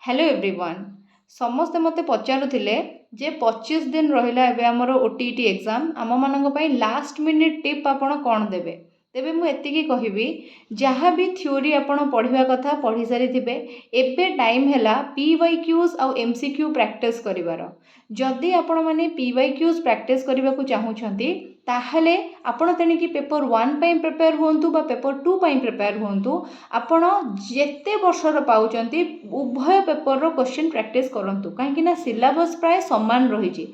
Hello everyone समस्ते मते पचारुथिले जे 25 दिन रहिला एबे हमर ओटीटी एग्जाम आम मानक पई लास्ट मिनिट टिप आपण कोन देबे तेबे मु एतिकी कहिबी जहाँ भी थ्योरी आपण पढ़िबा कथा पढ़ी सारी थिबे एबे टाइम हैला पीवाईक्यूज आ एमसीक्यू प्रैक्टिस करिवार जदि आपण माने पीवाईक्यूज प्रैक्टिस करबा को चाहूछंती ताहले आपण तेणिकी पेपर 1 पई प्रिपेयर होंतु बा पेपर 2 पई प्रिपेयर होंतु आपण जेते वर्षर पाउचंती उभय पेपर रो क्वेश्चन प्रैक्टिस करंतु काहेकि ना सिलेबस प्राय समान रही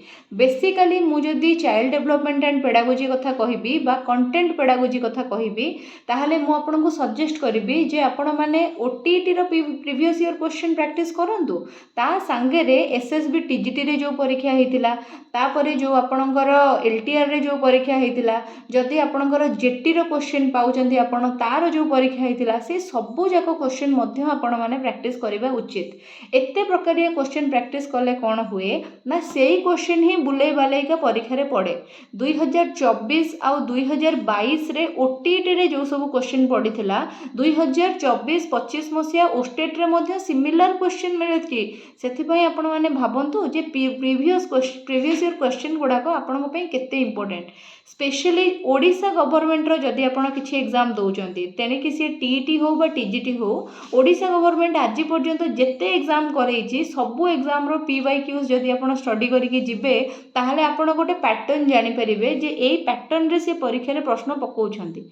बेसिकली मु जदि चाइल्ड डेवलपमेंट एंड पेडागोजी कथा कहबी बा कंटेंट पेडागोजी कथा कहबी ताहले मु आपनको सजेस्ट करबी जे आपण माने ओटीटी रो प्रीवियस ईयर क्वेश्चन प्रैक्टिस करंतु ता संगे रे एसएसबी टीजीटी रे जो परीक्षा हेतिला तापरे जो आपणकर एलटीआर रे जो परीक्षा हेतिला जदि आपणकर जेटी रो क्वेश्चन पाउचंती आपण तार जो परीक्षा हेतिला से सबु जाक क्वेश्चन मध्य आपण माने प्रैक्टिस करबा उचित एते प्रकार क्वेश्चन प्रैक्टिस कले कौन हुए ना सेही क्वेश्चन ही बुले बालेका परीक्षा रे पड़े 2024 आउ 2022 रे ओटीटी रे जो सब क्वेश्चन पड़ीथिला 2024-25 मसिया ओस्टेट रे मध्य सिमिलर क्वेश्चन मिलछि सेथि पई आपण माने भाबंतु जे प्रीवियस ईयर क्वेश्चन गुडाक आपण पई केते इंपोर्टेंट स्पेशली ओडिशा गवर्नमेंट रो जदि आपण किछि एग्जाम दउचंती तेने कि से टीईटी हो बा टीजीटी हो ओडिशा गवर्नमेंट आज पर्यंत जेते एग्जाम करैछि सबु एग्जाम रो पीवाईक्यूज जदि आपण स्टडी करिकि जिबे ताहले आपण गोटे पैटर्न जानि परिबे जे एई पैटर्न रे से परीक्षा रे प्रश्न पकाउछंती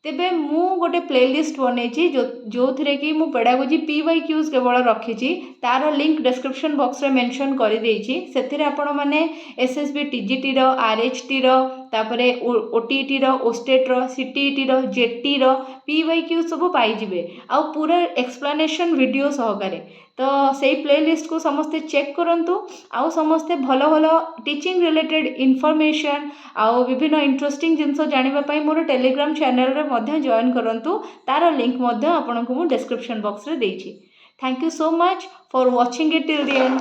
तेबे मु गोटे प्लेलिस्ट बनैछि जो थरे कि मु पेडागोजी पीवाईक्यूज केवल रखिछि तार लिंक डिस्क्रिप्शन बॉक्स रे मेंशन करि देइछि सेथिरे आपण माने एसएसबी टीजीटी रो आरएचटी रो तापरे ओटीटी रो ओस्टेट रो सीटीईटी रो जेटी रो पीवाईक्यूज सब पाई जिवे आ पूरा एक्सप्लेनेशन वीडियो सहकारे तो सेही प्लेलिस्ट को समस्ते चेक करंतु आउ समस्ते भलो भलो टीचिंग रिलेटेड इन्फॉर्मेशन आउ विभिन्न इंटरेस्टिंग जिनस जानिबा पई मोर टेलीग्राम चैनल रे मध्य जॉइन करंतु तार लिंक मध्य आपनको मु डिस्क्रिप्शन बॉक्स रे देइछि। Thank you so much for watching it till the and.